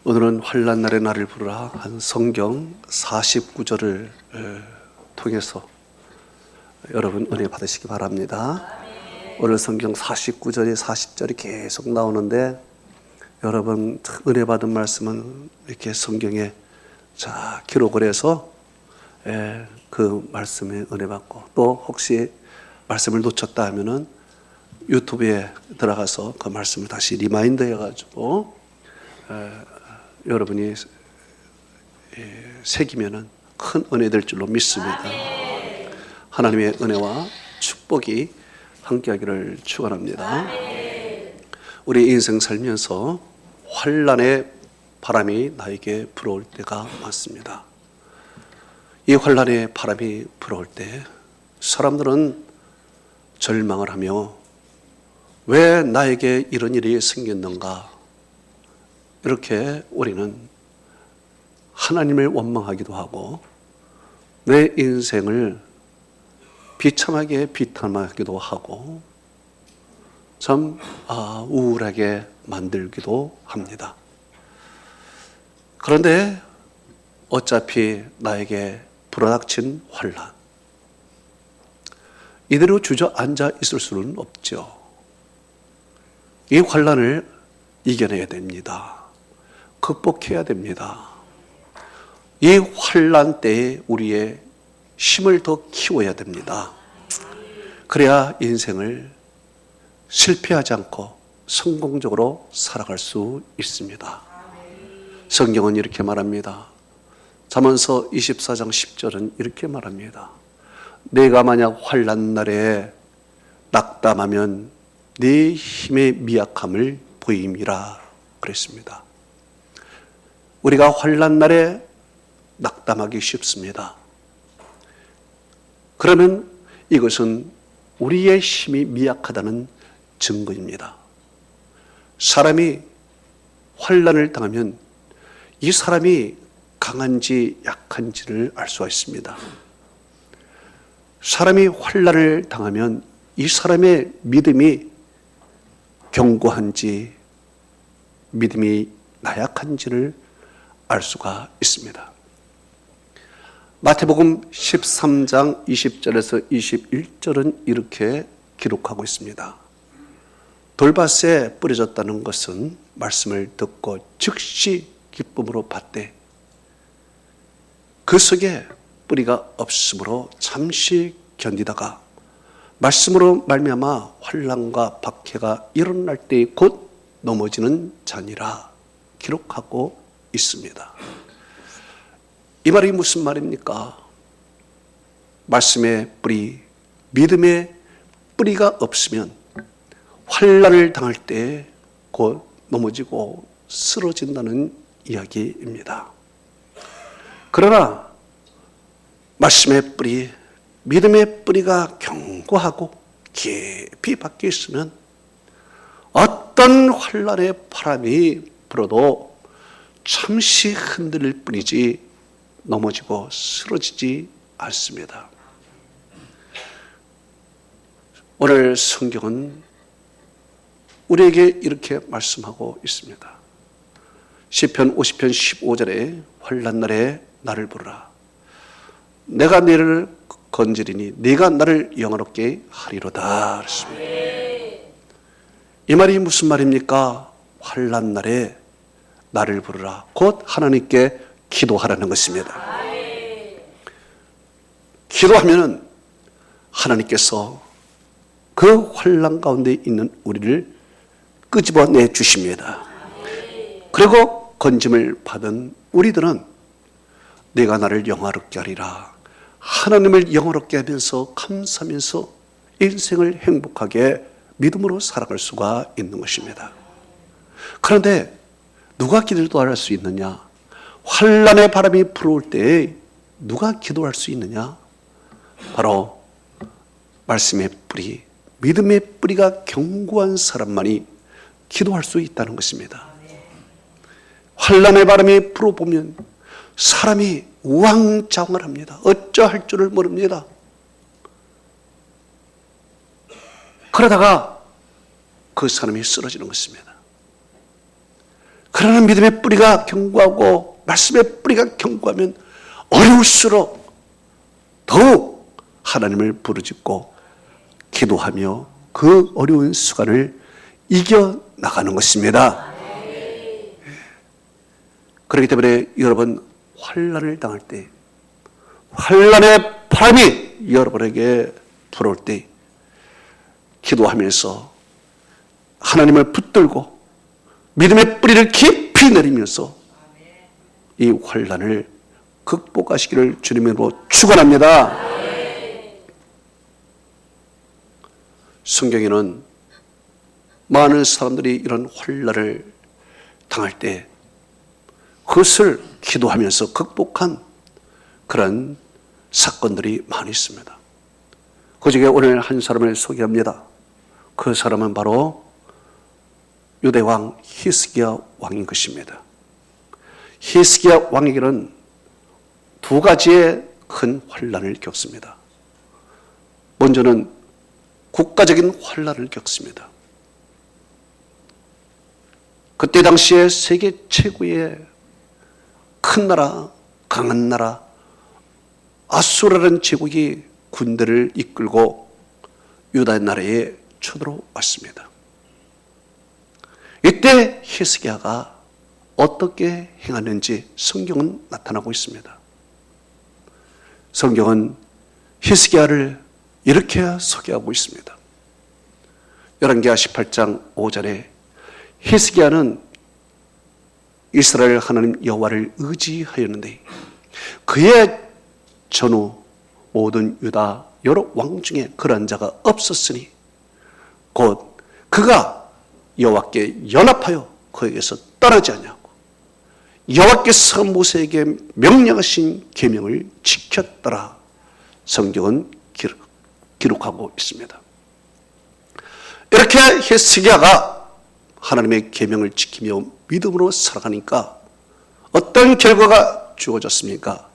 오늘은 환난 날에 나를 부르라 한 성경 49절을 통해서 여러분 은혜 받으시기 바랍니다. 오늘 성경 49절이 40절이 계속 나오는데 여러분 은혜 받은 말씀은 이렇게 성경에 기록을 해서 그 말씀에 은혜 받고, 또 혹시 말씀을 놓쳤다 하면은 유튜브에 들어가서 그 말씀을 다시 리마인드 해가지고 여러분이 새기면은 큰 은혜 될 줄로 믿습니다. 하나님의 은혜와 축복이 함께하기를 축원합니다. 우리 인생 살면서 환난의 바람이 나에게 불어올 때가 많습니다. 이 환난의 바람이 불어올 때 사람들은 절망을 하며 왜 나에게 이런 일이 생겼는가, 이렇게 우리는 하나님을 원망하기도 하고 내 인생을 비참하게 비탄하기도 하고 참 우울하게 만들기도 합니다. 그런데 어차피 나에게 불어닥친 환난, 이대로 주저앉아 있을 수는 없죠. 이 환난을 이겨내야 됩니다. 극복해야 됩니다. 이 환난 때에 우리의 힘을 더 키워야 됩니다. 그래야 인생을 실패하지 않고 성공적으로 살아갈 수 있습니다. 성경은 이렇게 말합니다. 잠언서 24장 10절은 이렇게 말합니다. 내가 만약 환난 날에 낙담하면 네 힘의 미약함을 보임이라 그랬습니다. 우리가 환난 날에 낙담하기 쉽습니다. 그러면 이것은 우리의 힘이 미약하다는 증거입니다. 사람이 환난을 당하면 이 사람이 강한지 약한지를 알 수가 있습니다. 사람이 환난을 당하면 이 사람의 믿음이 견고한지 믿음이 나약한지를 알 수가 있습니다. 마태복음 13장 20절에서 21절은 이렇게 기록하고 있습니다. 돌밭에 뿌려졌다는 것은 말씀을 듣고 즉시 기쁨으로 받되 그 속에 뿌리가 없으므로 잠시 견디다가 말씀으로 말미암아 환난과 박해가 일어날 때 곧 넘어지는 자니라 기록하고 있습니다. 이 말이 무슨 말입니까? 말씀의 뿌리, 믿음의 뿌리가 없으면 환난을 당할 때 곧 넘어지고 쓰러진다는 이야기입니다. 그러나 말씀의 뿌리, 믿음의 뿌리가 견고하고 깊이 박혀 있으면 어떤 환난의 바람이 불어도 잠시 흔들릴 뿐이지 넘어지고 쓰러지지 않습니다. 오늘 성경은 우리에게 이렇게 말씀하고 있습니다. 시편 50편 15절에 환난 날에 나를 부르라. 내가 너를 건지리니 네가 나를 영화롭게 하리로다. 그랬습니다. 이 말이 무슨 말입니까? 환난 날에 나를 부르라. 곧 하나님께 기도하라는 것입니다. 기도하면은 하나님께서 그 환난 가운데 있는 우리를 끄집어내 주십니다. 그리고 건짐을 받은 우리들은 내가 나를 영화롭게 하리라. 하나님을 영화롭게 하면서 감사하면서 인생을 행복하게 믿음으로 살아갈 수가 있는 것입니다. 그런데 누가 기도할 수 있느냐? 환난의 바람이 불어올 때 누가 기도할 수 있느냐? 바로 말씀의 뿌리, 믿음의 뿌리가 견고한 사람만이 기도할 수 있다는 것입니다. 환난의 바람이 불어보면 사람이 우왕좌왕을 합니다. 어쩌할 줄을 모릅니다. 그러다가 그 사람이 쓰러지는 것입니다. 그러나 믿음의 뿌리가 견고하고 말씀의 뿌리가 견고하면 어려울수록 더욱 하나님을 부르짖고 기도하며 그 어려운 순간을 이겨나가는 것입니다. 그렇기 때문에 여러분, 환난을 당할 때, 환난의 바람이 여러분에게 불어올 때 기도하면서 하나님을 붙들고 믿음의 뿌리를 깊이 내리면서 이 환난을 극복하시기를 주님으로 축원합니다. 성경에는 많은 사람들이 이런 환난을 당할 때 그것을 기도하면서 극복한 그런 사건들이 많이 있습니다. 그중에 오늘 한 사람을 소개합니다. 그 사람은 바로 유대왕 히스기야 왕인 것입니다. 히스기야 왕에게는 두 가지의 큰 환난을 겪습니다. 먼저는 국가적인 환난을 겪습니다. 그때 당시에 세계 최고의 큰 나라, 강한 나라 아수라는 제국이 군대를 이끌고 유다 나라에 쳐들어왔습니다. 이때 히스기야가 어떻게 행하는지 성경은 나타나고 있습니다. 성경은 히스기야를 이렇게 소개하고 있습니다. 열왕기하 18장 5절에 히스기야는 이스라엘 하나님 여호와를 의지하였는데 그의 전후 모든 유다 여러 왕 중에 그런 자가 없었으니 곧 그가 여호와께 연합하여 그에게서 떠나지 아니하고 여호와께서 모세에게 명령하신 계명을 지켰더라. 성경은 기록하고 있습니다. 이렇게 히스기야가 하나님의 계명을 지키며 믿음으로 살아가니까 어떤 결과가 주어졌습니까?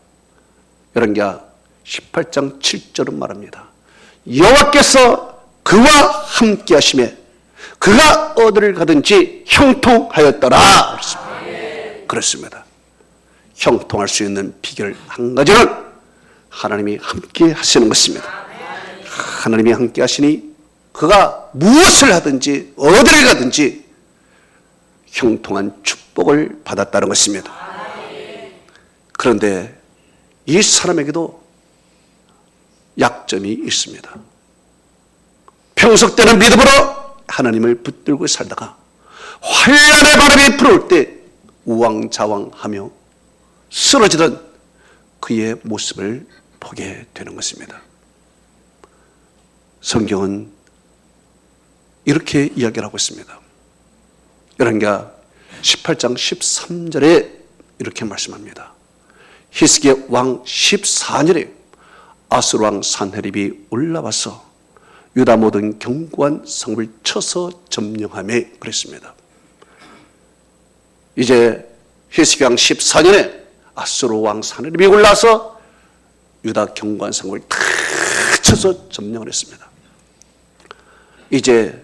열왕기하 18장 7절은 말합니다. 여호와께서 그와 함께 하심에 그가 어디를 가든지 형통하였더라. 그렇습니다. 형통할 수 있는 비결 한 가지는 하나님이 함께 하시는 것입니다. 하나님이 함께 하시니 그가 무엇을 하든지 어디를 가든지 형통한 축복을 받았다는 것입니다. 그런데 이 사람에게도 약점이 있습니다. 평소 때는 믿음으로 하나님을 붙들고 살다가 환난의 바람이 불어올 때 우왕좌왕하며 쓰러지던 그의 모습을 보게 되는 것입니다. 성경은 이렇게 이야기를 하고 있습니다. 열왕기하 18장 13절에 이렇게 말씀합니다. 히스기야 왕 14년에 아수르 왕 산헤립이 올라와서 유다 모든 견고한 성을 쳐서 점령하며 그랬습니다. 이제 히스기야 왕 14년에 아수르 왕 산헤립이 올라와서 유다 견고한 성을 다 쳐서 점령을 했습니다. 이제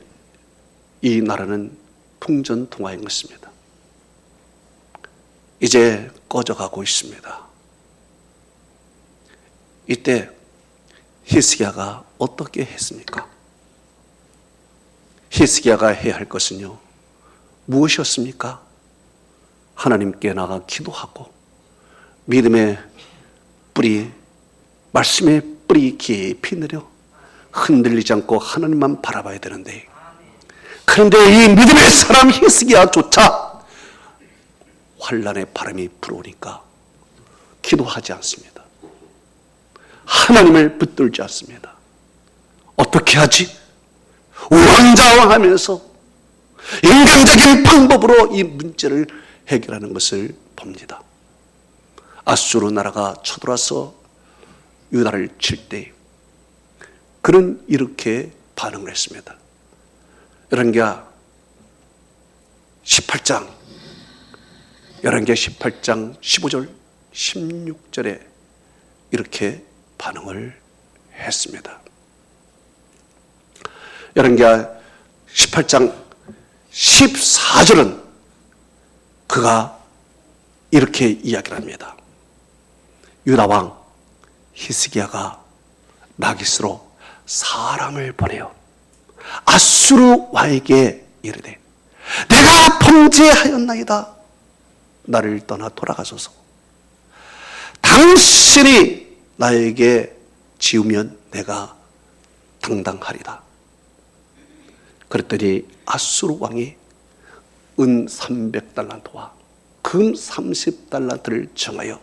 이 나라는 풍전통화인 것입니다. 이제 꺼져가고 있습니다. 이때 히스기야가 어떻게 했습니까? 히스기야가 해야 할 것은요, 무엇이었습니까? 하나님께 나가 기도하고 믿음의 뿌리, 말씀의 뿌리 깊이 내려 흔들리지 않고 하나님만 바라봐야 되는데, 그런데 이 믿음의 사람 히스기야조차 환난의 바람이 불어오니까 기도하지 않습니다. 하나님을 붙들지 않습니다. 어떻게 하지? 우왕좌왕하면서 인간적인 방법으로 이 문제를 해결하는 것을 봅니다. 아수르 나라가 쳐들어와서 유다를 칠 때 그는 이렇게 반응을 했습니다. 열왕기하 18장 15절 16절에 이렇게 반응을 했습니다. 열왕기하 18장 14절은 그가 이렇게 이야기를 합니다. 유다 왕 히스기야가 라기스로 사람을 보내요. 아수르 왕에게 이르되 내가 범죄하였나이다. 나를 떠나 돌아가소서. 당신이 나에게 지으면 내가 당당하리다. 그랬더니 아수르 왕이 은 300달란트와 금 30달란트를 정하여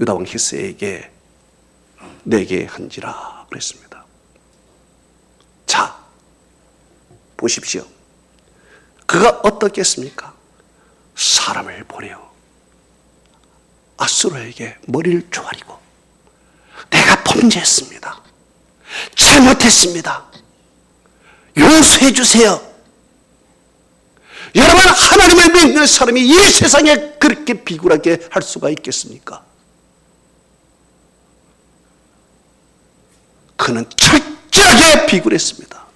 유다 왕 히스기야에게 내게 한지라 그랬습니다. 자, 보십시오. 그가 어떻게 했습니까? 사람을 보내요. 아수르에게 머리를 조아리고 내가 범죄했습니다. 잘못했습니다. 용서해 주세요. 여러분, 하나님을 믿는 사람이 이 세상에 그렇게 비굴하게 할 수가 있겠습니까? 그는 철저하게 비굴했습니다.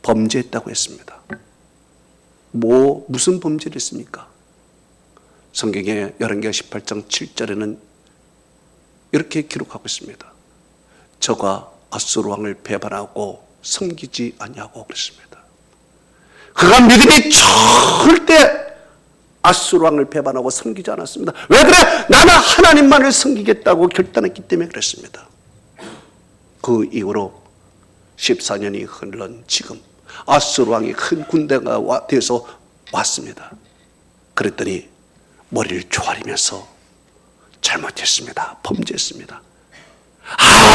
범죄했다고 했습니다. 무슨 범죄를 했습니까? 성경에 열왕기하 18장 7절에는 이렇게 기록하고 있습니다. 저가 아수르 왕을 배반하고 섬기지 아니하고 그랬습니다. 그가 믿음이 절대 아수르 왕을 배반하고 섬기지 않았습니다. 왜 그래? 나는 하나님만을 섬기겠다고 결단했기 때문에 그랬습니다. 그 이후로 14년이 흘른 지금 아수르 왕이 큰 군대가 돼서 왔습니다. 그랬더니 머리를 조아리면서 잘못했습니다. 범죄했습니다.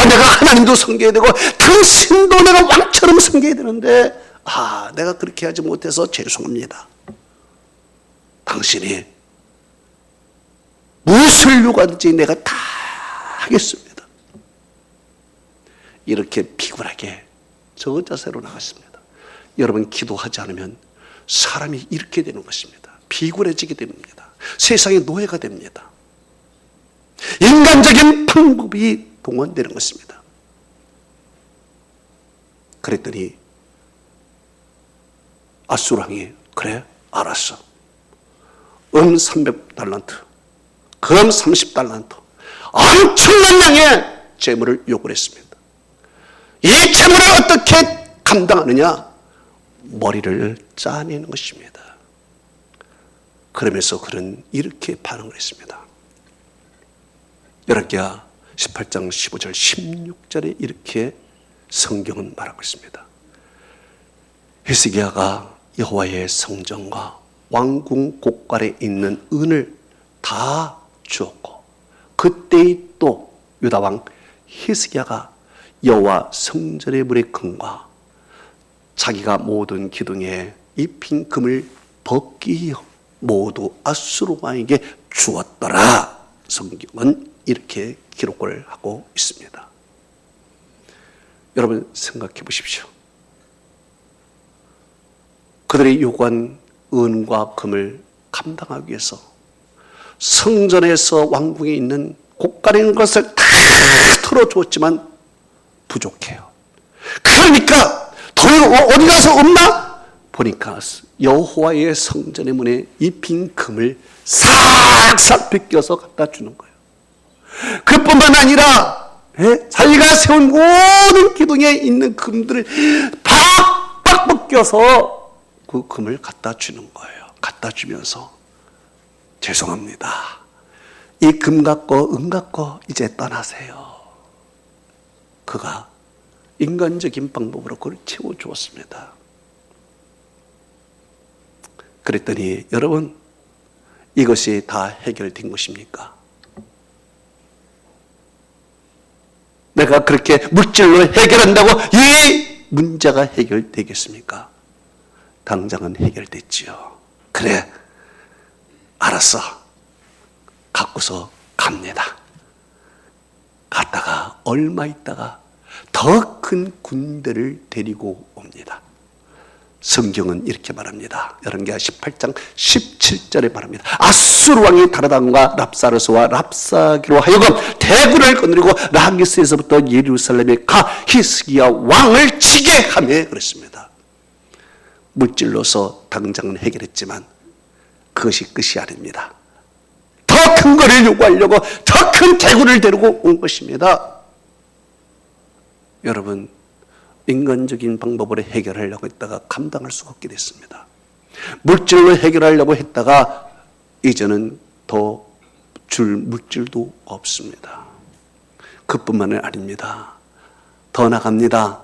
내가 하나님도 섬겨야 되고 당신도 내가 왕처럼 섬겨야 되는데 내가 그렇게 하지 못해서 죄송합니다. 당신이 무엇을 요구하든지 내가 다 하겠습니다. 이렇게 비굴하게 저 자세로 나갔습니다. 여러분, 기도하지 않으면 사람이 이렇게 되는 것입니다. 비굴해지게 됩니다. 세상의 노예가 됩니다. 인간적인 방법이 동원되는 것입니다. 그랬더니 아수르 왕이 그래 알았어. 은 300달란트, 금 30달란트, 엄청난 양의 재물을 요구를 했습니다. 이 재물을 어떻게 감당하느냐? 머리를 짜내는 것입니다. 그러면서 그는 이렇게 반응을 했습니다. 열왕기하 18장 15절 16절에 이렇게 성경은 말하고 있습니다. 히스기야가 여호와의 성전과 왕궁 곳간에 있는 은을 다 주었고 그때의 또 유다 왕 히스기야가 여호와 성전의 문의 금과 자기가 모든 기둥에 입힌 금을 벗기어 모두 아수르 왕에게 주었더라. 성경은 이렇게 기록을 하고 있습니다. 여러분 생각해 보십시오. 그들이 요구한 은과 금을 감당하기 위해서 성전에서 왕궁에 있는 곳간에 있는 것을 다 털어주었지만 부족해요. 그러니까 어디 가서 없나? 보니까 여호와의 성전의 문에 입힌 금을 싹싹 벗겨서 갖다 주는 거예요. 그뿐만 아니라 자기가 세운 모든 기둥에 있는 금들을 박박 벗겨서 그 금을 갖다 주는 거예요. 갖다 주면서 죄송합니다. 이 금 갖고 은 갖고 이제 떠나세요. 그가 인간적인 방법으로 그걸 채워주었습니다. 그랬더니 여러분, 이것이 다 해결된 것입니까? 내가 그렇게 물질로 해결한다고 이 문제가 해결되겠습니까? 당장은 해결됐지요. 그래, 알았어. 갖고서 갑니다. 갔다가 얼마 있다가 더 큰 군대를 데리고 옵니다. 성경은 이렇게 말합니다. 열왕기하 18장 17절에 말합니다. 아수르 왕이 다르단과 랍사르스와 랍사기로 하여금 대군을 거느리고 라기스에서부터 예루살렘에 가 히스기야 왕을 치게 하며 그랬습니다. 물질로서 당장은 해결했지만 그것이 끝이 아닙니다. 더 큰 거를 요구하려고 더 큰 대구를 데리고 온 것입니다. 여러분, 인간적인 방법으로 해결하려고 했다가 감당할 수가 없게 됐습니다. 물질로 해결하려고 했다가 이제는 더 줄 물질도 없습니다. 그뿐만은 아닙니다. 더 나갑니다.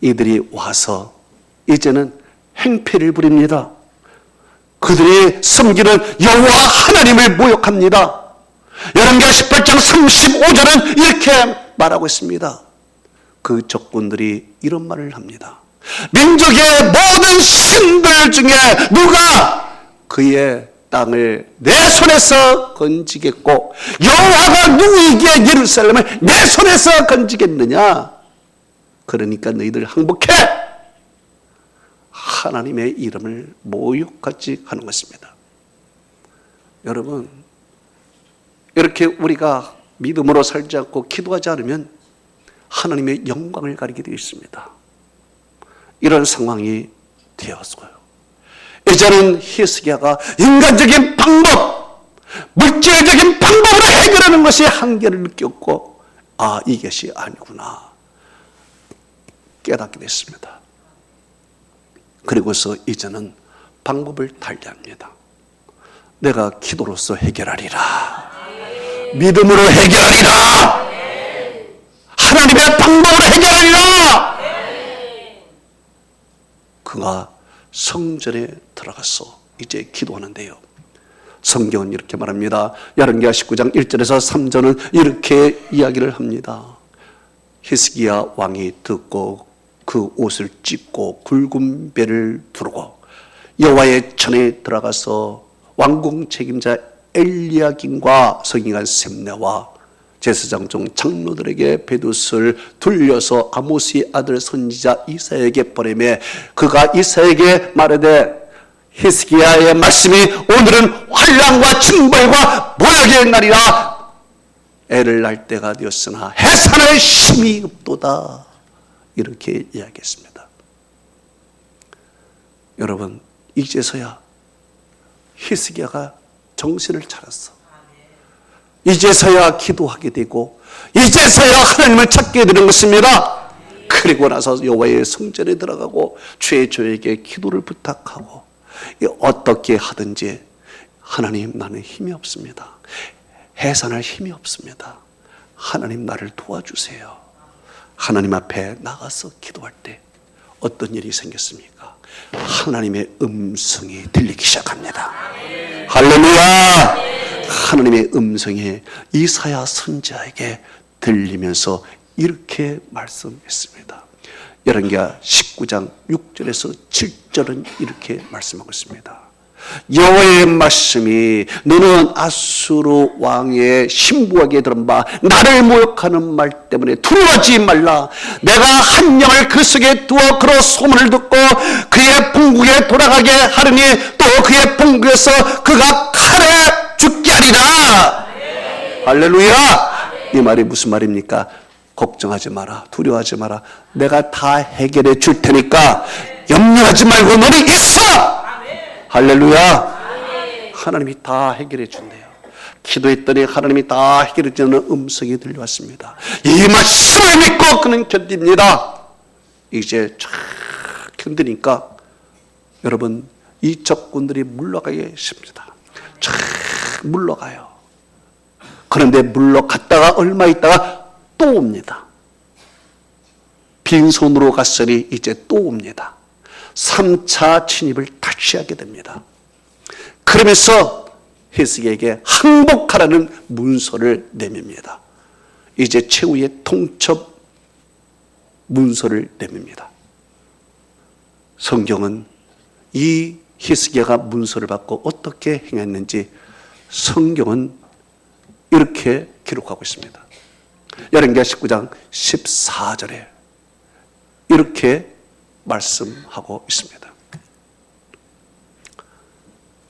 이들이 와서 이제는 행패를 부립니다. 그들이 섬기는 여호와 하나님을 모욕합니다. 열왕기하 18장 35절은 이렇게 말하고 있습니다. 그 적군들이 이런 말을 합니다. 민족의 모든 신들 중에 누가 그의 땅을 내 손에서 건지겠고 여호와가 누구에게 예루살렘을 내 손에서 건지겠느냐. 그러니까 너희들 항복해. 하나님의 이름을 모욕하지 하는 것입니다. 여러분, 이렇게 우리가 믿음으로 살지 않고 기도하지 않으면 하나님의 영광을 가리게 되어 있습니다. 이런 상황이 되었어요. 이제는 히스기야가 인간적인 방법, 물질적인 방법으로 해결하는 것이 한계를 느꼈고, 아, 이것이 아니구나 깨닫게 됐습니다. 그리고서 이제는 방법을 달리합니다. 내가 기도로서 해결하리라. 믿음으로 해결하리라. 하나님의 방법으로 해결하리라. 그가 성전에 들어가서 이제 기도하는데요. 성경은 이렇게 말합니다. 열왕기하 19장 1절에서 3절은 이렇게 이야기를 합니다. 히스기야 왕이 듣고 그 옷을 찢고 굵은 배를 두르고 여호와의 전에 들어가서 왕궁 책임자 엘리야김과 서기관 셈내와 제사장 중 장로들에게 벳옷을 둘려서 아모스의 아들 선지자 이사야에게 보내매 그가 이사야에게 말하되 히스기야의 말씀이 오늘은 환난과 징벌과 모욕의 날이라. 애를 낳을 때가 되었으나 해산할 힘이 없도다. 이렇게 이야기했습니다. 여러분, 이제서야 히스기야가 정신을 차렸어. 이제서야 기도하게 되고 이제서야 하나님을 찾게 되는 것입니다. 그리고 나서 여호와의 성전에 들어가고 죄조에게 기도를 부탁하고 어떻게 하든지 하나님, 나는 힘이 없습니다. 해산할 힘이 없습니다. 하나님, 나를 도와주세요. 하나님 앞에 나가서 기도할 때 어떤 일이 생겼습니까? 하나님의 음성이 들리기 시작합니다. 할렐루야! 하나님의 음성이 이사야 선지자에게 들리면서 이렇게 말씀했습니다. 열왕기하 19장 6절에서 7절은 이렇게 말씀하고 있습니다. 여호와의 말씀이 너는 아수르 왕의 신부에게 들은 바 나를 모욕하는 말 때문에 두려워하지 말라. 내가 한 영을 그 속에 두어 그로 소문을 듣고 그의 본국에 돌아가게 하리니 또 그의 본국에서 그가 칼에 죽게 하리라. 할렐루야. 이 말이 무슨 말입니까? 걱정하지 마라, 두려워하지 마라, 내가 다 해결해 줄 테니까 염려하지 말고 너는 있어. 할렐루야. 하나님이 다 해결해 준대요. 기도했더니 하나님이 다 해결해 주는 음성이 들려왔습니다. 이 말씀을 믿고 그는 견딥니다. 이제 쫙 견디니까 여러분, 이 적군들이 물러가게 쉽니다. 쫙 물러가요. 그런데 물러갔다가 얼마 있다가 또 옵니다. 빈손으로 갔으니 이제 또 옵니다. 3차 침입을 다시 하게 됩니다. 그러면서 히스기야에게 항복하라는 문서를 내밉니다. 이제 최후의 통첩 문서를 내밉니다. 성경은 이 히스기야가 문서를 받고 어떻게 행했는지 성경은 이렇게 기록하고 있습니다. 열왕기하 19장 14절에 이렇게 말씀하고 있습니다.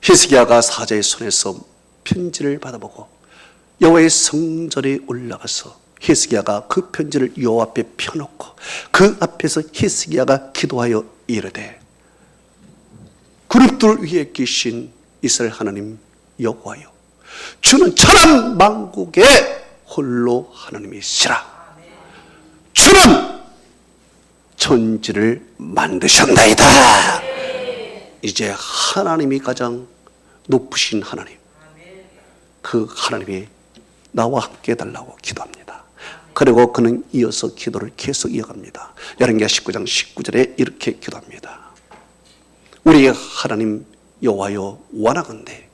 히스기야가 사자의 손에서 편지를 받아보고 여호와의 성전에 올라가서 히스기야가 그 편지를 여호와 앞에 펴놓고 그 앞에서 히스기야가 기도하여 이르되 그룹들 위에 계신 이스라엘 하나님 여호와여, 주는 천한 만국의 홀로 하나님이시라. 주는 천지를 만드셨나이다. 이제 하나님이 가장 높으신 하나님, 그 하나님이 나와 함께 해달라고 기도합니다. 그리고 그는 이어서 기도를 계속 이어갑니다. 열왕기하 19장 19절에 이렇게 기도합니다. 우리의 하나님 여호와여, 원하건대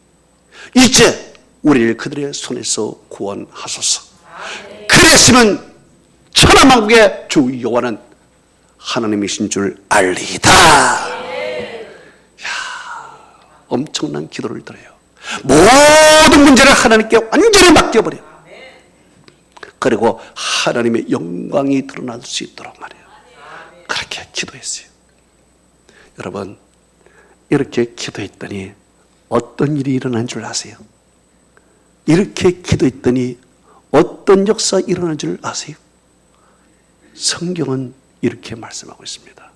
이제 우리를 그들의 손에서 구원하소서. 그랬으면 천하만국의 주 여호와는 하나님이신 줄 알리이다. 엄청난 기도를 드려요. 모든 문제를 하나님께 완전히 맡겨버려. 그리고 하나님의 영광이 드러날 수 있도록 말이에요. 그렇게 기도했어요. 여러분, 이렇게 기도했더니 어떤 일이 일어난 줄 아세요? 이렇게 기도했더니 어떤 역사 일어난 줄 아세요? 성경은 이렇게 말씀하고 있습니다.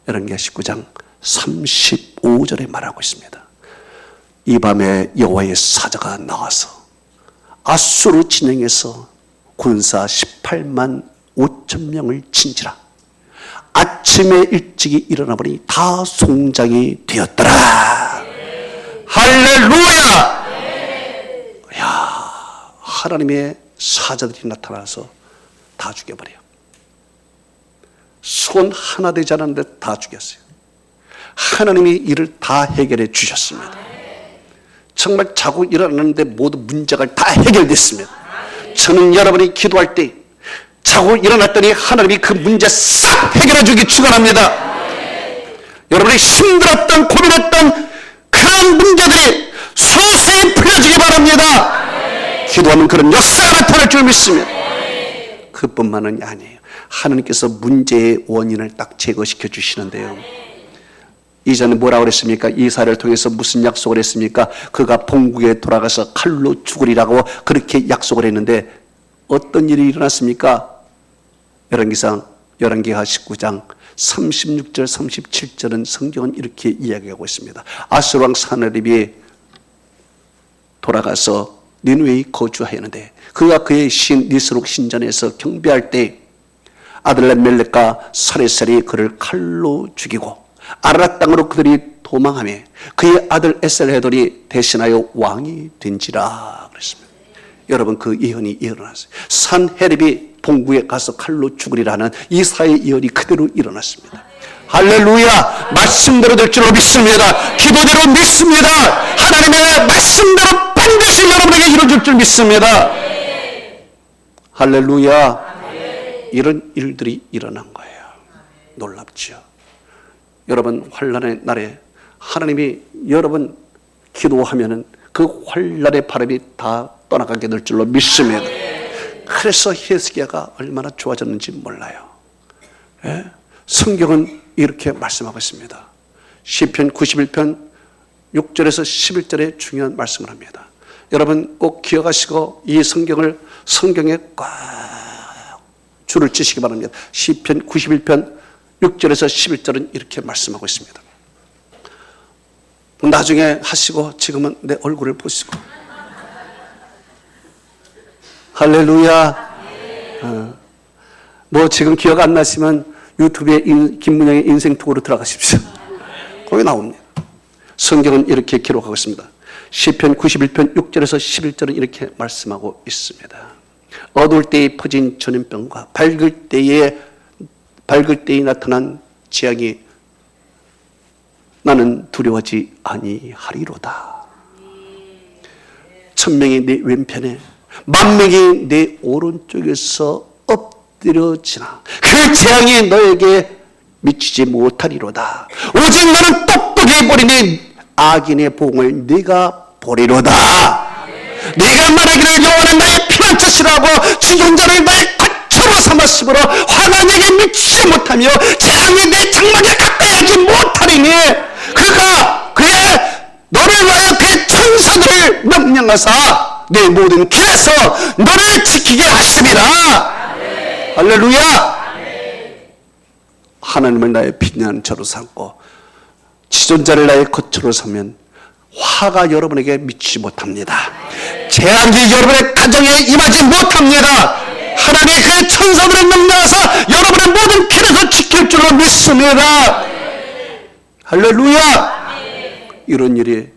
열왕기하 19장 35절에 말하고 있습니다. 이 밤에 여호와의 사자가 나와서 아수르 진영에서 군사 18만 5천 명을 친지라. 아침에 일찍이 일어나 보니 다 송장이 되었더라. 할렐루야. 야, 하나님의 사자들이 나타나서 다 죽여버려. 손 하나 되지 않았는데 다 죽였어요. 하나님이 이를 다 해결해 주셨습니다. 정말 자고 일어났는데 모든 문제가 다 해결됐습니다. 저는 여러분이 기도할 때 자고 일어났더니 하나님이 그 문제 싹 해결해 주기 축원합니다. 여러분이 힘들었던 고민했던 그런 문제들이 소수히 풀려지기 바랍니다. 기도하면 그런 역사가 나타날 줄 믿습니다. 그뿐만은 아니에요. 하나님께서 문제의 원인을 딱 제거시켜 주시는데요. 이전에 뭐라고 그랬습니까? 이사를 통해서 무슨 약속을 했습니까? 그가 본국에 돌아가서 칼로 죽으리라고 그렇게 약속을 했는데 어떤 일이 일어났습니까? 열왕기하 19장 36절 37절은 성경은 이렇게 이야기하고 있습니다. 아수르 왕 사나립이 돌아가서 니느웨에 거주하였는데 그가 그의 신 니스록 신전에서 경배할 때 아들 멜렉과 사레셀이 그를 칼로 죽이고 아라랏 땅으로 그들이 도망하며 그의 아들 에셀헤돌이 대신하여 왕이 된지라 그랬습니다. 여러분, 그 예언이 일어났어요. 산헤립이 본국에 가서 칼로 죽으리라는 이사의 예언이 그대로 일어났습니다. 할렐루야. 말씀대로 될 줄로 믿습니다. 기도대로 믿습니다. 하나님의 말씀대로 반드시 여러분에게 이루어질 줄 믿습니다. 할렐루야. 이런 일들이 일어난 거예요. 놀랍죠. 여러분, 환난의 날에 하나님이 여러분 기도하면은 그 환난의 바람이 다 떠나가게 될 줄로 믿습니다. 그래서 히스기야가 얼마나 좋아졌는지 몰라요. 예? 성경은 이렇게 말씀하고 있습니다. 시편 91편 6절에서 11절에 중요한 말씀을 합니다. 여러분 꼭 기억하시고 이 성경에 꽉 줄을 치시기 바랍니다. 시편 91편 6절에서 11절은 이렇게 말씀하고 있습니다. 나중에 하시고 지금은 내 얼굴을 보시고. 할렐루야. 뭐 지금 기억 안 나시면 유튜브에 김문영의 인생 투어로 들어가십시오. 거기 나옵니다. 성경은 이렇게 기록하고 있습니다. 시편 91편 6절에서 11절은 이렇게 말씀하고 있습니다. 어두울 때에 퍼진 전염병과 밝을 때에 나타난 재앙이 나는 두려워하지 아니하리로다. 1000명이 내 왼편에 10,000명이 내 오른쪽에서 엎드려지나 그 재앙이 너에게 미치지 못하리로다. 오직 너는 똑똑히 보리니 악인의 보응을 네가 보리로다. 네가 말하기를 여호와는 나의 피난처시라고 죽은 자를 나의 거처로 삼았으므로 화가 내게 미치지 못하며 재앙이 내 장막에 가까이 하지 못하리니 그가 그의 너를 위하여 그의 천사들을 명령하사 내 모든 길에서 너를 지키게 하심이라. 할렐루야. 하나님을 나의 피난처로 삼고 기존자를 나의 거처로 서면 화가 여러분에게 미치지 못합니다. 재앙이 여러분의 가정에 임하지 못합니다. 하나님의 그 천사들을 명령하사 여러분의 모든 길에서 지킬 줄로 믿습니다. 할렐루야. 이런 일이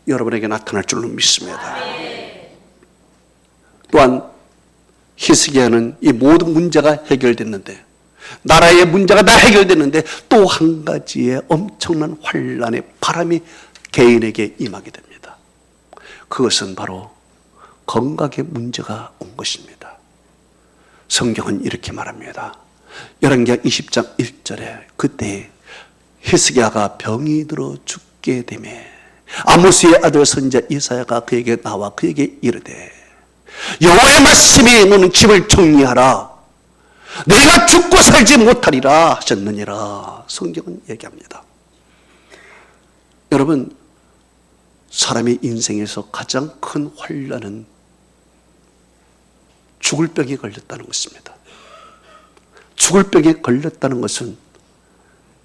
여러분에게 나타날 줄로 믿습니다. 또한 히스기야는 이 모든 문제가 해결됐는데, 나라의 문제가 다 해결됐는데 또 한 가지의 엄청난 환란의 바람이 개인에게 임하게 됩니다. 그것은 바로 건강의 문제가 온 것입니다. 성경은 이렇게 말합니다. 열왕기하 20장 1절에 그때 히스기야가 병이 들어 죽게 되매 아모스의 아들 선지자 이사야가 그에게 나와 그에게 이르되 여호와의 말씀이 너는 집을 정리하라. 내가 죽고 살지 못하리라 하셨느니라. 성경은 얘기합니다. 여러분, 사람의 인생에서 가장 큰 환난은 죽을 병에 걸렸다는 것입니다. 죽을 병에 걸렸다는 것은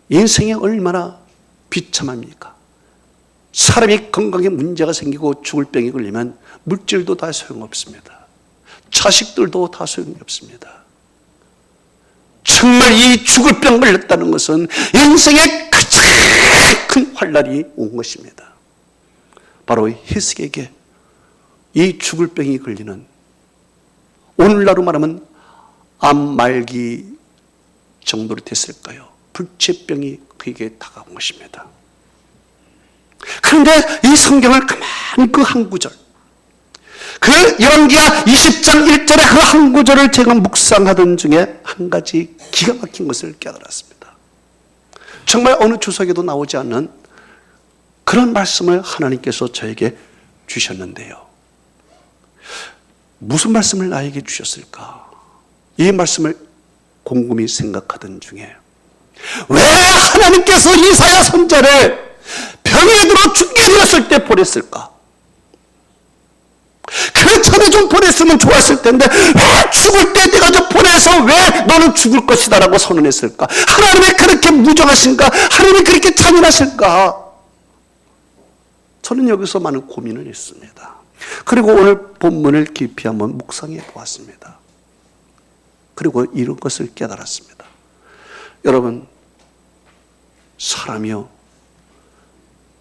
인생이 얼마나 비참합니까? 사람이 건강에 문제가 생기고 죽을 병에 걸리면 물질도 다 소용없습니다. 자식들도 다 소용이 없습니다. 정말 이 죽을 병 걸렸다는 것은 인생의 가장 큰 환난이 온 것입니다. 바로 히스기야에게 이 죽을 병이 걸리는, 오늘날로 말하면 암 말기 정도로 됐을까요? 불치병이 그에게 다가온 것입니다. 그런데 이 성경을 가만히 그 한 구절, 그 열왕기하 20장 1절의 그 한 구절을 제가 묵상하던 중에 한 가지 기가 막힌 것을 깨달았습니다. 정말 어느 주석에도 나오지 않는 그런 말씀을 하나님께서 저에게 주셨는데요. 무슨 말씀을 나에게 주셨을까? 이 말씀을 곰곰이 생각하던 중에 왜 하나님께서 이사야 선지자를 병에 들어 죽게 되었을 때 보냈을까? 그 전에 좀 보냈으면 좋았을 텐데 왜 죽을 때 내가 좀 보내서 왜 너는 죽을 것이다 라고 선언했을까? 하나님이 그렇게 무정하신가? 하나님이 그렇게 잔인하실까? 저는 여기서 많은 고민을 했습니다. 그리고 오늘 본문을 깊이 한번 묵상해 보았습니다. 그리고 이런 것을 깨달았습니다. 여러분, 사람이요,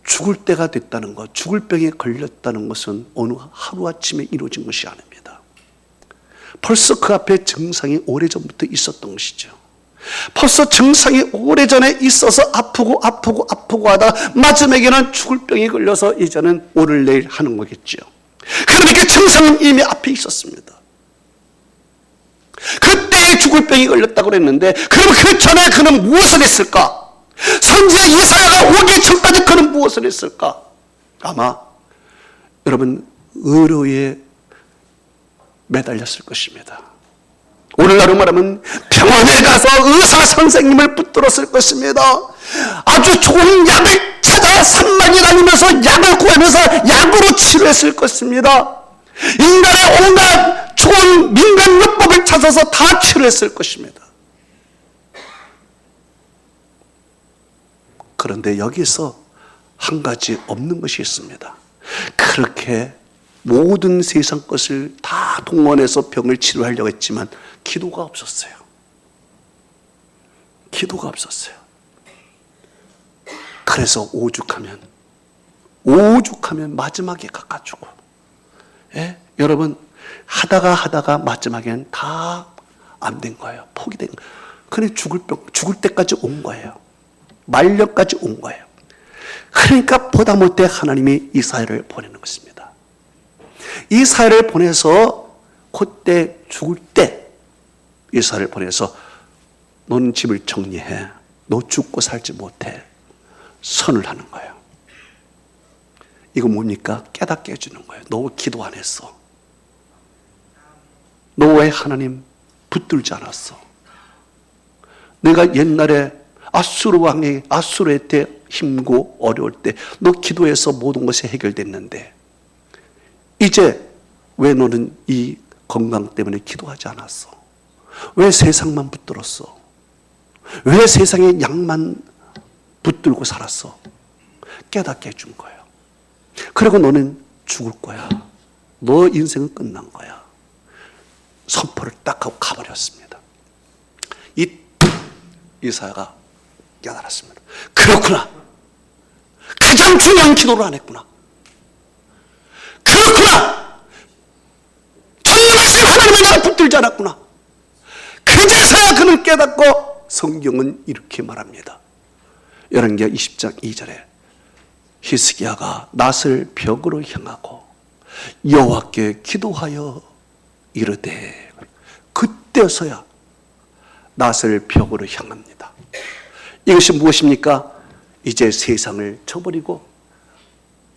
죽을 때가 됐다는 것, 죽을 병에 걸렸다는 것은 어느 하루아침에 이루어진 것이 아닙니다. 벌써 그 앞에 증상이 오래전부터 있었던 것이죠. 벌써 증상이 오래전에 있어서 아프고 하다 마지막에는 죽을 병에 걸려서 이제는 오늘 내일 하는 거겠죠. 그러니까 증상은 이미 앞에 있었습니다. 그때 죽을 병이 걸렸다고 그랬는데, 그럼 그 전에 그는 무엇을 했을까? 선지자 이사야가 오기 전까지 그는 무엇을 했을까? 아마 여러분 의료에 매달렸을 것입니다. 오늘날로 말하면 병원에 가서 의사 선생님을 붙들었을 것입니다. 아주 좋은 약을 찾아 산만이 다니면서 약을 구하면서 약으로 치료했을 것입니다. 인간의 온갖 좋은 민간요법을 찾아서 다 치료했을 것입니다. 그런데 여기서 한 가지 없는 것이 있습니다. 그렇게 모든 세상 것을 다 동원해서 병을 치료하려고 했지만 기도가 없었어요. 기도가 없었어요. 그래서 오죽하면 마지막에 가가지고, 여러분, 하다가 마지막에는 다 안 된 거예요. 포기된 거예요. 그래 죽을 때까지 온 거예요. 말년까지 온 거예요. 그러니까 보다 못해 하나님이 이사야를 보내는 것입니다. 이사야를 보내서 그때 죽을 때 이사야를 보내서 너는 집을 정리해. 너 죽고 살지 못해. 선을 하는 거예요. 이거 뭡니까? 깨닫게 해주는 거예요. 너 왜 기도 안 했어? 너 왜 하나님 붙들지 않았어? 내가 옛날에 아수르 왕이 아수르의 때 힘고 어려울 때 너 기도해서 모든 것이 해결됐는데 이제 왜 너는 이 건강 때문에 기도하지 않았어? 왜 세상만 붙들었어? 왜 세상의 약만 붙들고 살았어. 깨닫게 해준 거예요. 그리고 너는 죽을 거야. 너 인생은 끝난 거야. 선포를 딱 하고 가버렸습니다. 이사야가 깨달았습니다. 그렇구나. 가장 중요한 기도를 안 했구나. 그렇구나. 전능하신 하나님을 내가 붙들지 않았구나. 그제서야 그는 깨닫고 성경은 이렇게 말합니다. 열왕기하 20장 2절에 히스기야가 낫을 벽으로 향하고 여호와께 기도하여 이르되, 그때서야 낫을 벽으로 향합니다. 이것이 무엇입니까? 이제 세상을 저버리고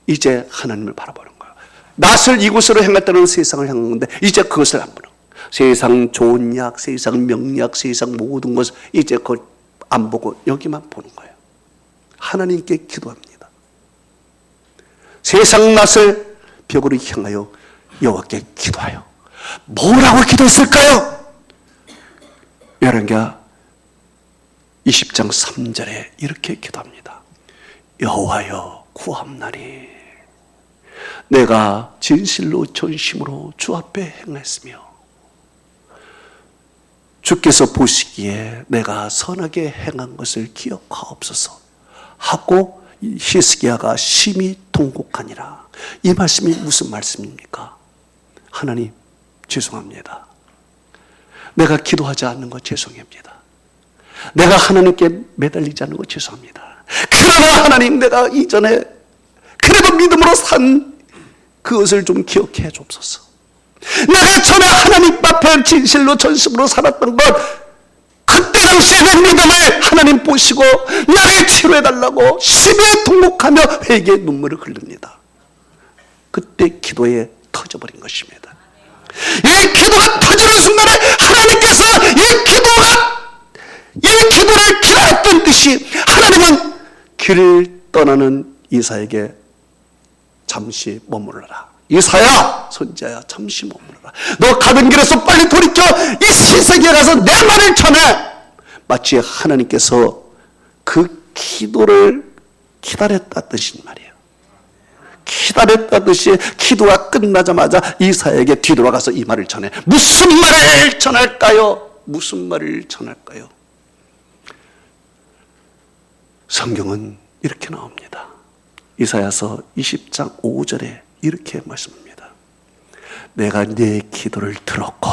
이제 하나님을 바라보는 거예요. 낫을 이곳으로 향했다는 세상을 향한 건데 이제 그것을 안 보는 거예요. 세상 좋은 약, 세상 명약, 세상 모든 것을 이제 그걸 안 보고 여기만 보는 거예요. 하나님께 기도합니다. 세상 낫을 벽으로 향하여 여호와께 기도하여. 뭐라고 기도했을까요? 열왕기하 20장 3절에 이렇게 기도합니다. 여호와여 구함나니 내가 진실로 전심으로 주 앞에 행했으며 주께서 보시기에 내가 선하게 행한 것을 기억하옵소서 하고 히스기야가 심히 통곡하니라. 이 말씀이 무슨 말씀입니까? 하나님 죄송합니다. 내가 기도하지 않는 것 죄송합니다. 내가 하나님께 매달리지 않는 것 죄송합니다. 그러나 하나님, 내가 이전에 그래도 믿음으로 산 그것을 좀 기억해 주옵소서. 내가 전에 하나님 앞에 진실로 전심으로 살았던 것, 그때 당시에 내 믿음을 하나님 보시고 나를 치료해달라고 심히 통곡하며 회개의 눈물을 흘립니다. 그때 기도에 터져버린 것입니다. 이 기도가 터지는 순간에 하나님께서 이 기도를 기다렸던 듯이 하나님은 길을 떠나는 이사에게 잠시 머물러라. 이사야, 손자야, 잠시 머물러라. 너 가던 길에서 빨리 돌이켜 이 히스기야에 가서 내 말을 전해. 마치 하나님께서 그 기도를 기다렸다 뜻인 말이에요. 기다렸다듯이 기도가 끝나자마자 이사야에게 뒤돌아가서 이 말을 전해. 무슨 말을 전할까요? 무슨 말을 전할까요? 성경은 이렇게 나옵니다. 이사야서 20장 5절에 이렇게 말씀합니다. 내가 네 기도를 들었고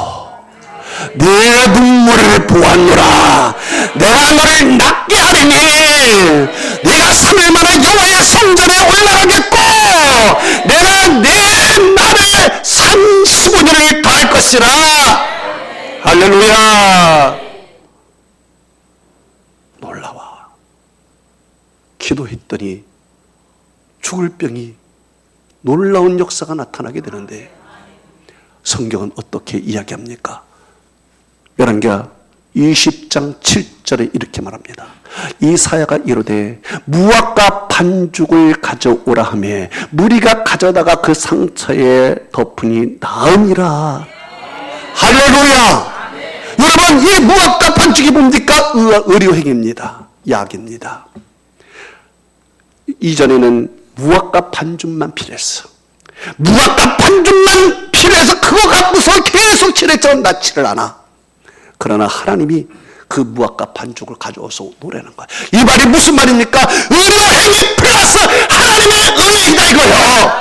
네 눈물을 보았노라. 내가 너를 낫게 하리니 네가 3일 만에 여호와의 성전에 올라가겠고 내가 내 날에 35년을 더할 것이라. 할렐루야. 놀라워. 기도했더니 죽을 병이 놀라운 역사가 나타나게 되는데 성경은 어떻게 이야기합니까? 열왕기하 20장 7절에 이렇게 말합니다. 이사야가 이르되 무화과 반죽을 가져오라 하며 무리가 가져다가 그 상처에 덮으니 나으니라. 할렐루야. 여러분, 이 무화과 반죽이 뭡니까? 의료행위입니다. 약입니다. 이전에는 무화과 반죽만 필요했어. 무화과 반죽만 필요해서 그거 갖고서 계속 칠했지만 낫지를 않아. 그러나 하나님이 그 무화과 반죽을 가져와서 노래하는 거야. 이 말이 무슨 말입니까? 의료행위 플러스 하나님의 은혜이다 이거요.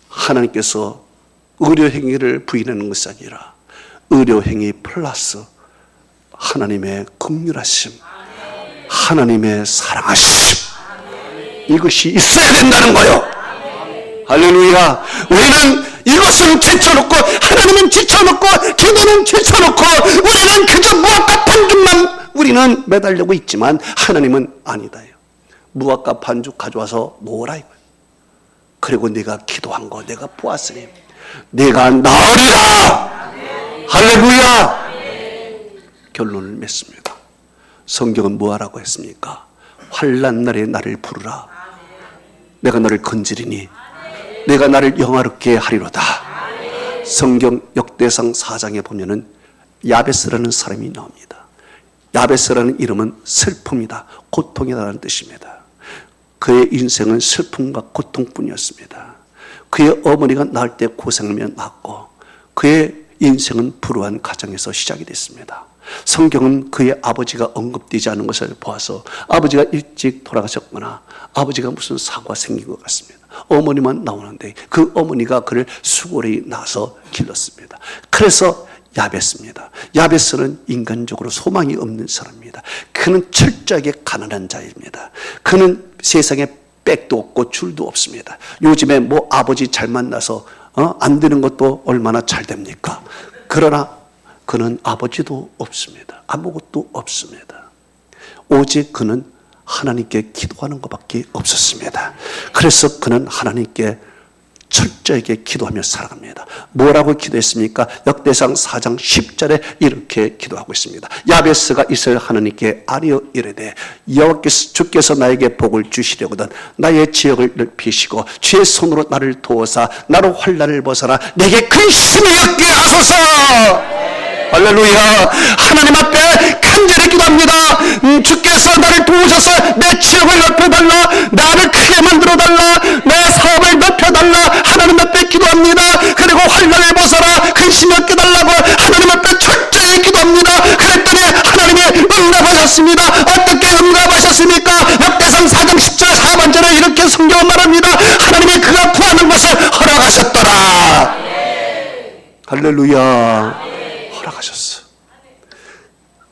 하나님께서 의료행위를 부인하는 것이 아니라 의료행위 플러스 하나님의 긍휼하심, 하나님의 사랑하심, 이것이 있어야 된다는 거예요. 할렐루야. 우리는 이것은 제쳐놓고 하나님은 제쳐놓고 기도는 제쳐놓고 우리는 그저 무화과 반죽만 우리는 매달리고 있지만 하나님은 아니다. 무화과 반죽 가져와서 놓으라 이거예요. 그리고 네가 기도한 거 내가 보았으니 네가 나으리라. 할렐루야. 결론을 맺습니다. 성경은 뭐하라고 했습니까? 환난 날에 나를 부르라. 내가 너를 건지리니 내가 나를 영화롭게 하리로다. 성경 역대상 4장에 보면은 야베스라는 사람이 나옵니다. 야베스라는 이름은 슬픔이다, 고통이라는 뜻입니다. 그의 인생은 슬픔과 고통뿐이었습니다. 그의 어머니가 낳을 때 고생하며 낳았고 그의 인생은 불우한 가정에서 시작이 됐습니다. 성경은 그의 아버지가 언급되지 않은 것을 보아서 아버지가 일찍 돌아가셨거나 아버지가 무슨 사고가 생긴 것 같습니다. 어머니만 나오는데 그 어머니가 그를 수고레이 낳아서 길렀습니다. 그래서 야베스입니다. 야베스는 인간적으로 소망이 없는 사람입니다. 그는 철저하게 가난한 자입니다. 그는 세상에 백도 없고 줄도 없습니다. 요즘에 뭐 아버지 잘 만나서 안 되는 것도 얼마나 잘 됩니까? 그러나 그는 아버지도 없습니다. 아무것도 없습니다. 오직 그는 하나님께 기도하는 것밖에 없었습니다. 그래서 그는 하나님께 철저하게 기도하며 살아갑니다. 뭐라고 기도했습니까? 역대상 4장 10절에 이렇게 기도하고 있습니다. 야베스가 이스라엘 하나님께 아뢰어 이르되 여호와께서 주께서 나에게 복을 주시려거든 나의 지역을 넓히시고 주의 손으로 나를 도우사 나로 환난을 벗어나 내게 근심이 없게 하소서. 할렐루야. 하나님 앞에 간절히 기도합니다. 주께서 나를 도우셔서 내 지역을 넓혀달라, 나를 크게 만들어달라, 내 사업을 넓혀달라. 하나님 앞에 기도합니다. 그리고 환난을 벗어라, 근심이 없게 달라고 하나님 앞에 철저히 기도합니다. 그랬더니 하나님이 응답하셨습니다. 어떻게 응답하셨습니까? 역대상 4장 10절 하반절에 이렇게 성경은 말합니다. 하나님이 그가 구하는 것을 허락하셨더라. 할렐루야. 허락하셨어.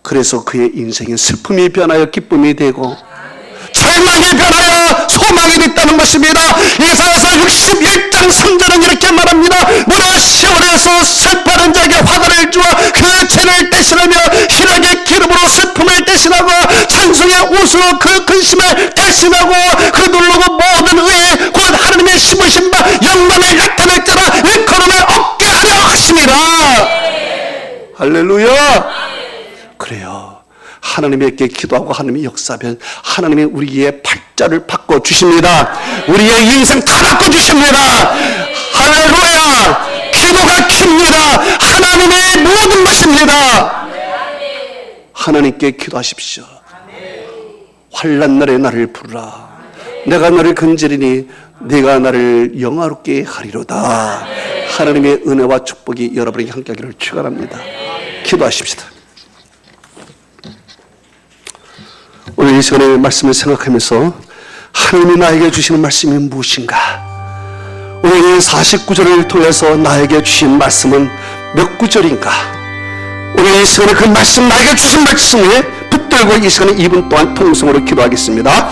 그래서 그의 인생은 슬픔이 변하여 기쁨이 되고 절망이 변하여 소망이 됐다는 것입니다. 이사야서 61장 3절은 이렇게 말합니다. 무려 시온에서 슬퍼하는 자에게 화관을 주어 그 죄를 대신하며 희락의 기름으로 슬픔을 대신하고 찬송의 옷으로 그 근심을 대신하고 그 누르고 모든 의에 곧 하나님의 심으신 바 영광을 나타낼 자라 일컬음을 얻게 하려 하심이라. 할렐루야. 그래요. 하나님께 기도하고 하나님이 역사하면 하나님이 우리의 팔자를 바꿔주십니다. 우리의 인생 다 바꿔주십니다. 할렐루야. 기도가 킵니다. 하나님의 모든 것입니다. 하나님께 기도하십시오. 환난 날에 나를 부르라. 내가 너를 건지리니 네가 나를 영화롭게 하리로다. 하나님의 은혜와 축복이 여러분에게 함께하기를 축원합니다. 기도하십시다. 오늘 이 시간에 말씀을 생각하면서 하나님이 나에게 주시는 말씀이 무엇인가? 오늘 이 49절을 통해서 나에게 주신 말씀은 몇 구절인가? 오늘 이 시간에 그 말씀, 나에게 주신 말씀에 붙들고 이 시간에 2분 동안 통성으로 기도하겠습니다.